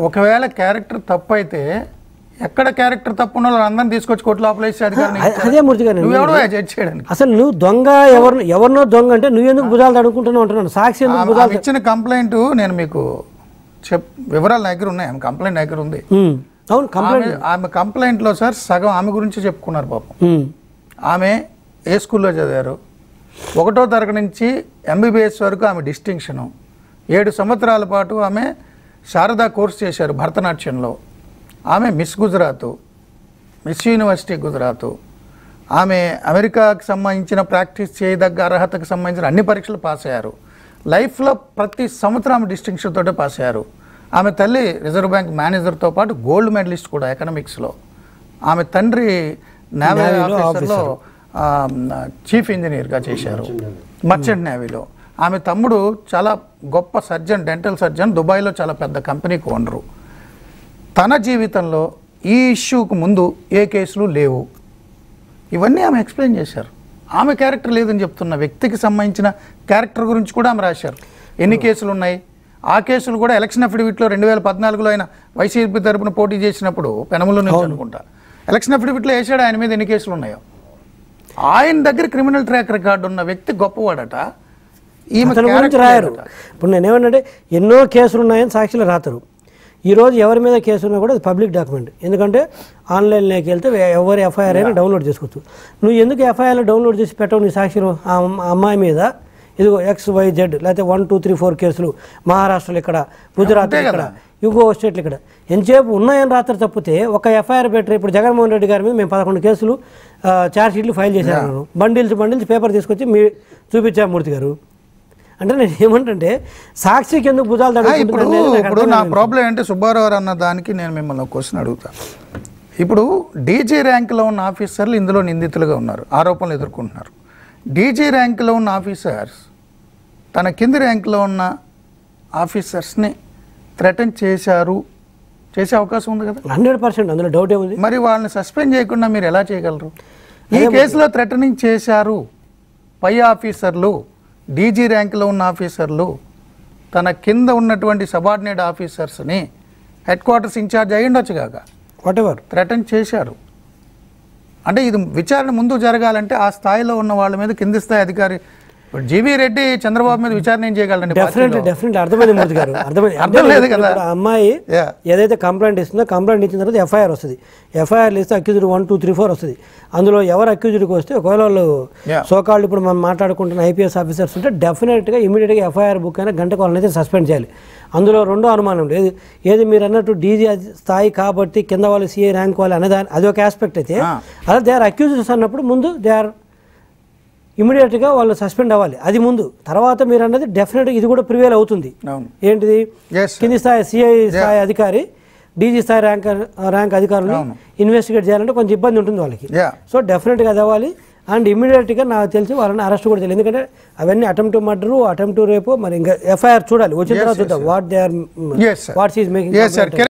ఒకవేళ క్యారెక్టర్ తప్పు అయితే ఎక్కడ క్యారెక్టర్ తప్పు ఉన్న వాళ్ళందరినీ తీసుకొచ్చి కోర్టు లోపల వేసి అధికారం అదే మూర్తి గారు నువ్వెవడో జడ్జ్ చేయడానికి. అసలు నువ్వు దొంగ ఎవరినో దొంగ అంటే నువ్వెందుకు భుజాలు తడుకుంటున్నావు అంటున్నాను. సాక్షి ఎందుకు భుజాలు ఇచ్చిన కంప్లైంట్ నేను మీకు వివరాలు దగ్గర ఉన్నాయి. ఆమె కంప్లైంట్ దగ్గర ఉంది. అవును కంప్లైంట్. ఆమె కంప్లైంట్లో సార్ సగం ఆమె గురించి చెప్పుకున్నారు పాపం. ఆమె ఏ స్కూల్లో చదివారు, 1వ తరగతి నుంచి MBBS వరకు ఆమె డిస్టింక్షను, 7 సంవత్సరాల పాటు ఆమె శారదా కోర్స్ చేశారు భరతనాట్యంలో. ఆమె miss Gujarat, miss university Gujarat, ఆమె అమెరికాకు సంబంధించిన ప్రాక్టీస్ చేయదగ్గ అర్హతకు సంబంధించిన అన్ని పరీక్షలు పాస్ అయ్యారు. లైఫ్లో ప్రతి సంవత్సరం ఆమె డిస్టింక్షన్ తోటే పాస్ అయ్యారు. ఆమె తల్లి రిజర్వ్ బ్యాంక్ మేనేజర్తో పాటు గోల్డ్ మెడలిస్ట్ కూడా ఎకనామిక్స్లో. ఆమె తండ్రి నేవీ ఆఫీసర్లో చీఫ్ ఇంజనీర్గా చేశారు, మర్చెంట్ నేవీలో. ఆమె తమ్ముడు చాలా గొప్ప సర్జన్, డెంటల్ సర్జన్, దుబాయ్లో చాలా పెద్ద కంపెనీకి ఓనరు. తన జీవితంలో ఈ ఇష్యూకు ముందు ఏ కేసులు లేవు. ఇవన్నీ ఆమె ఎక్స్ప్లెయిన్ చేశారు. ఆమె క్యారెక్టర్ లేదని చెప్తున్న వ్యక్తికి సంబంధించిన క్యారెక్టర్ గురించి కూడా ఆమె రాశారు. ఎన్ని కేసులు ఉన్నాయి, ఆ కేసులు కూడా ఎలక్షన్ అఫిడవిట్లో 2014లో ఆయన వైసీపీ తరపున పోటీ చేసినప్పుడు పెనమలో నుంచి అనుకుంటా ఎలక్షన్ అఫిడవిట్లో వేసాడు ఆయన మీద ఎన్ని కేసులు ఉన్నాయో. ఆయన దగ్గర క్రిమినల్ ట్రాక్ రికార్డు ఉన్న వ్యక్తి గొప్పవాడట. ఈమె గురించి రాయరు. ఇప్పుడు నేనేమన్నంటే ఎన్నో కేసులు ఉన్నాయని సాక్షిలో రాతారు. ఈరోజు ఎవరి మీద కేసు ఉన్నా కూడా అది పబ్లిక్ డాక్యుమెంట్. ఎందుకంటే ఆన్లైన్లోకి వెళ్తే ఎవరి ఎఫ్ఐఆర్ అయినా డౌన్లోడ్ చేసుకోవచ్చు. నువ్వు ఎందుకు ఎఫ్ఐఆర్లో డౌన్లోడ్ చేసి పెట్టవు నీ సాక్షిలో? ఆ అమ్మాయి మీద ఇదిగో XYZ లేకపోతే 1, 2, 3, 4 కేసులు మహారాష్ట్రలో ఇక్కడ, గుజరాత్ ఇక్కడ, ఇంకో స్టేట్లు ఇక్కడ ఎంతసేపు ఉన్నాయని రాత్రి తప్పితే ఒక ఎఫ్ఐఆర్ పెట్టారు. ఇప్పుడు జగన్మోహన్ రెడ్డి గారి మీద మేము 11 కేసులు ఛార్జ్ షీట్లు ఫైల్ చేశాను. బండిల్స్ పేపర్ తీసుకొచ్చి మీ చూపించాము మూర్తి గారు. అంటే నేను ఏమంటే సాక్షికి ఎందుకు భుజాలు తగ్గుతుంది? ఇప్పుడు నా ప్రాబ్లం ఏంటంటే సుబ్బారావు అన్న దానికి నేను మిమ్మల్ని క్వశ్చన్ అడుగుతాను. ఇప్పుడు డీజీ ర్యాంకులో ఉన్న ఆఫీసర్లు ఇందులో నిందితులుగా ఉన్నారు, ఆరోపణలు ఎదుర్కొంటున్నారు. డీజీ ర్యాంకులో ఉన్న ఆఫీసర్స్ తన కింది ర్యాంకులో ఉన్న ఆఫీసర్స్ని థ్రెటన్ చేసే అవకాశం ఉంది కదా. 100% అందులో డౌట్ ఏముంది? మరి వాళ్ళని సస్పెండ్ చేయకుండా మీరు ఎలా చేయగలరు? ఈ కేసులో థ్రెటనింగ్ చేశారు పై ఆఫీసర్లు, డీజీ ర్యాంకులో ఉన్న ఆఫీసర్లు తన కింద ఉన్నటువంటి సబార్డినేట్ ఆఫీసర్స్ని హెడ్ క్వార్టర్స్ ఇన్ఛార్జ్ అయ్యి ఉండొచ్చు కాక వాటెవర్ థ్రెటన్ చేశారు. అంటే ఇది విచారణ ముందు జరగాలంటే ఆ స్థాయిలో ఉన్న వాళ్ళ మీద కింది స్థాయి అధికారి జీవీ రెడ్డి చంద్రబాబు మీద విచారణ ఏం చేయగలండి? డెఫినెట్లీ అర్థమైంది మూర్తి గారు. అర్థం లేదు కదా. అమ్మాయి ఏదైతే కంప్లైంట్ ఇస్తుందో కంప్లైంట్ ఇచ్చిన తర్వాత ఎఫ్ఐఆర్ వస్తుంది. ఎఫ్ఐఆర్ ఇస్తే అక్యూజ్డ్ 1, 2, 3, 4 వస్తుంది. అందులో ఎవరు అక్యూజ్డ్కి వస్తే ఒకవేళ వాళ్ళు సోకాళ్ళు ఇప్పుడు మనం మాట్లాడుకుంటున్న IPS ఆఫీసర్స్ ఉంటే డెఫినెట్గా ఇమీడియట్గా ఎఫ్ఐఆర్ బుక్ అయినా గంటకు వాళ్ళనైతే సస్పెండ్ చేయాలి. అందులో రెండో అనుమానం లేదు. ఏది మీరు అన్నట్టు డీజీ స్థాయి కాబట్టి కింద వాళ్ళు CA ర్యాంక్ వాళ్ళు అనేదాన్ని అది ఒక ఆస్పెక్ట్ అయితే, అలా దే ఆర్ అక్యూజ్డ్స్ అన్నప్పుడు ముందు దే ఆర్ ఇమీడియట్గా వాళ్ళు సస్పెండ్ అవ్వాలి. అది ముందు. తర్వాత మీరు అన్నది డెఫినెట్గా ఇది కూడా ప్రివేల్ అవుతుంది. ఏంటిది? కింది స్థాయి CI స్థాయి అధికారి డీజీ స్థాయి ర్యాంక్ అధికారులు ఇన్వెస్టిగేట్ చేయాలంటే కొంచెం ఇబ్బంది ఉంటుంది వాళ్ళకి. సో డెఫినెట్గా అది అవ్వాలి. అండ్ ఇమీడియట్గా నాకు తెలిసి వాళ్ళని అరెస్ట్ కూడా చేయాలి. ఎందుకంటే అవన్నీ అటెంప్ట్ మర్డరు, అటెంప్ట్ రేపు, మరి ఇంకా ఎఫ్ఐఆర్ చూడాలి, వచ్చిన తర్వాత చూద్దాం what they are what is making.